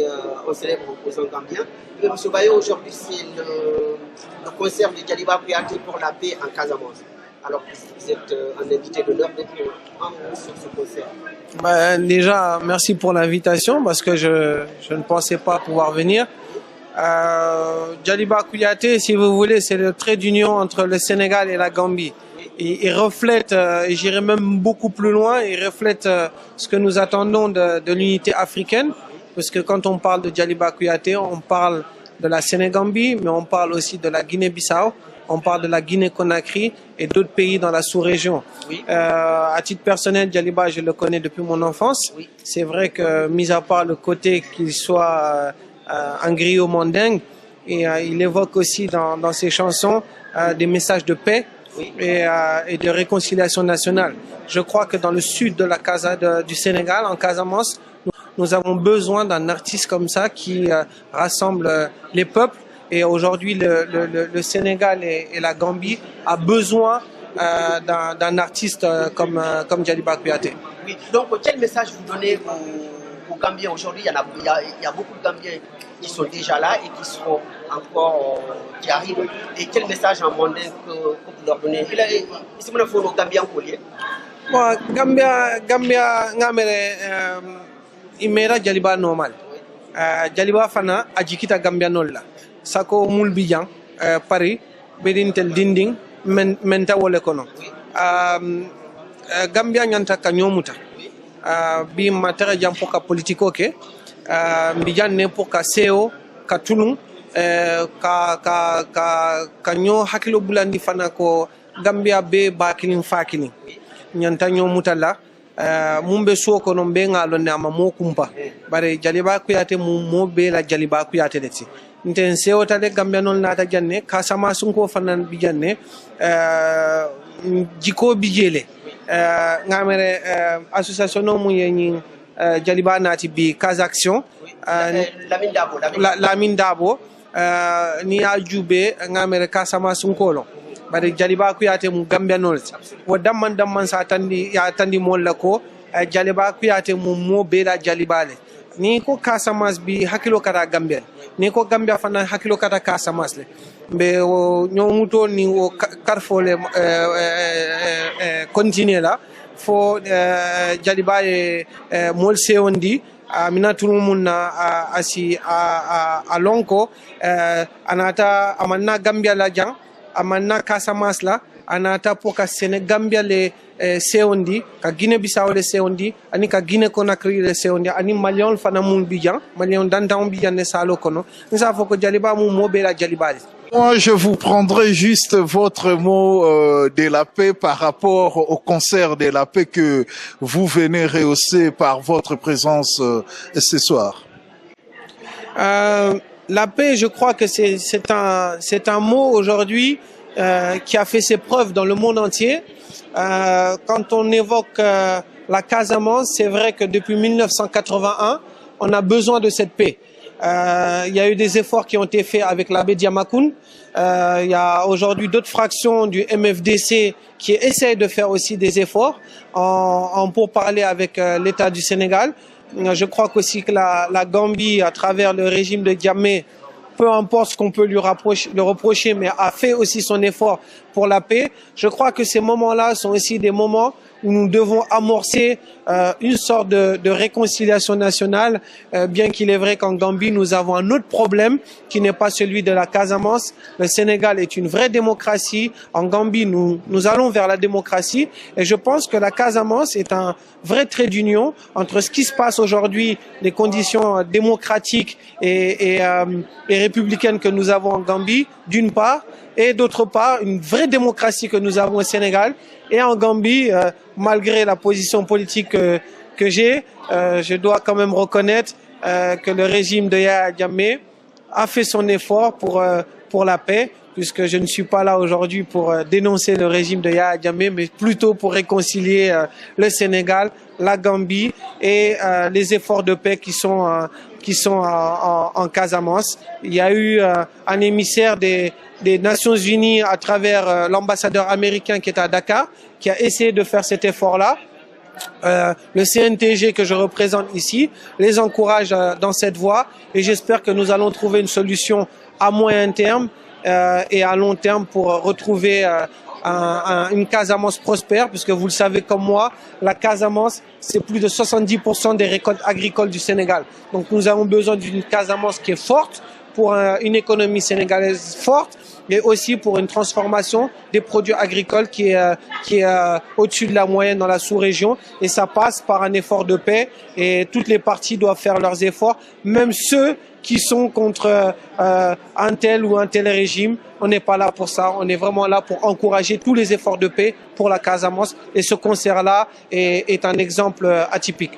un célèbre opposant gambien. Mais M. Bayo, aujourd'hui, c'est le concert de Djaliba Kouyaté pour la paix en Casamance. Alors, vous êtes un invité d'honneur d'être en haut sur ce concert. Déjà, merci pour l'invitation parce que je ne pensais pas pouvoir venir. Djaliba Kouyaté, si vous voulez, c'est le trait d'union entre le Sénégal et la Gambie. Il reflète, et j'irai même beaucoup plus loin, il reflète ce que nous attendons de l'unité africaine. Parce que quand on parle de Djaliba Kouyaté, on parle de la Sénégambie, mais on parle aussi de la Guinée-Bissau, on parle de la Guinée-Conakry et d'autres pays dans la sous-région. Oui. À titre personnel, Djaliba, je le connais depuis mon enfance. Oui. C'est vrai que, mis à part le côté qu'il soit un griot mandingue, et il évoque aussi dans ses chansons des messages de paix. Oui. Et de réconciliation nationale. Je crois que dans le sud de du Sénégal, en Casamance, nous avons besoin d'un artiste comme ça qui rassemble les peuples. Et aujourd'hui, le Sénégal et la Gambie a besoin d'un artiste comme Djaliba Kouyaté. Oui. Donc, quel message vous donnez aux Gambiens aujourd'hui? Il y a beaucoup de Gambiens qui sont déjà là et qui seront encore, qui arrivent. Et quel message en mandin que vous leur donnez? Si vous avez un Gambien collier. Bon, Gambia, imera Djaliba normal. Djaliba fana ajikita Gambia nolla. Sako mulbijan Paris bedintel dinding menta wole kono. Gambia nyanta kanyomuta. Bi matara jam pour ka politiko ke mbijan ne pour ka seo ka tulung ka nyo hakilo bulandi fana ko Gambia be bakilin fakilin nyanta nyo mutala mumbe suo kono mbe ngalo ne ama mo kumpa bare Djaliba Kouyaté mo be la Djaliba Kouyaté leti nten seo tale Gambia non nata janne ka sama sunko fanan bi janne jiko bijele ngamere association no mu yenyi Djaliba nati bi Kazaction Lamine Dabo ni ajube ngamere ka sama sunkolo bare Djaliba Kouyaté mu Gambia nol wo damman sa tandi molla ko Djaliba Kouyaté mu mo be la Djaliba le ni ko Casamance bi hakilo kata Gambia ni ko Gambia fana hakilo kata Casamance le be nyomuto ni o carfole continuer là fo Djaliba mol sewondi minatul munna asi a lonko anata amanna Gambia la jang amanna Casamance la anata poka Sénégambia le sewondi ka Guinée Bissau le sewondi ani ka Guinée Conakry le sewondi ani Malion fana mun bijan Malion dantan bijan ne salo kono nsa foko Djaliba mu mobela Djaliba. Moi, je vous prendrai juste votre mot de la paix par rapport au concert de la paix que vous venez rehausser par votre présence ce soir. La paix, je crois que c'est un mot aujourd'hui qui a fait ses preuves dans le monde entier. Quand on évoque la Casamance, c'est vrai que depuis 1981, on a besoin de cette paix. Il y a eu des efforts qui ont été faits avec l'abbé Diamacoune. Il y a aujourd'hui d'autres fractions du MFDC qui essayent de faire aussi des efforts pour parler avec l'État du Sénégal. Je crois qu'aussi que la Gambie, à travers le régime de Diamé, peu importe ce qu'on peut lui reprocher, mais a fait aussi son effort pour la paix. Je crois que ces moments-là sont aussi des moments où nous devons amorcer une sorte de réconciliation nationale, bien qu'il est vrai qu'en Gambie, nous avons un autre problème qui n'est pas celui de la Casamance. Le Sénégal est une vraie démocratie. En Gambie, nous allons vers la démocratie. Et je pense que la Casamance est un vrai trait d'union entre ce qui se passe aujourd'hui, les conditions démocratiques et républicaines que nous avons en Gambie, d'une part, et d'autre part, une vraie démocratie que nous avons au Sénégal. Et en Gambie, malgré la position politique que j'ai, je dois quand même reconnaître que le régime de Yahya Jammeh a fait son effort pour la paix, puisque je ne suis pas là aujourd'hui pour dénoncer le régime de Yahya Jammeh, mais plutôt pour réconcilier le Sénégal, la Gambie et les efforts de paix qui sont en Casamance. Il y a eu un émissaire des Nations Unies à travers l'ambassadeur américain qui est à Dakar, qui a essayé de faire cet effort-là. le CNTG que je représente ici les encourage dans cette voie et j'espère que nous allons trouver une solution à moyen terme et à long terme pour retrouver une Casamance prospère, puisque vous le savez comme moi, la Casamance, c'est plus de 70% des récoltes agricoles du Sénégal. Donc nous avons besoin d'une Casamance qui est forte, pour une économie sénégalaise forte, mais aussi pour une transformation des produits agricoles qui est au-dessus de la moyenne dans la sous-région. Et ça passe par un effort de paix et toutes les parties doivent faire leurs efforts, même ceux qui sont contre un tel ou un tel régime. On n'est pas là pour ça, on est vraiment là pour encourager tous les efforts de paix pour la Casamance. Et ce concert-là est un exemple atypique.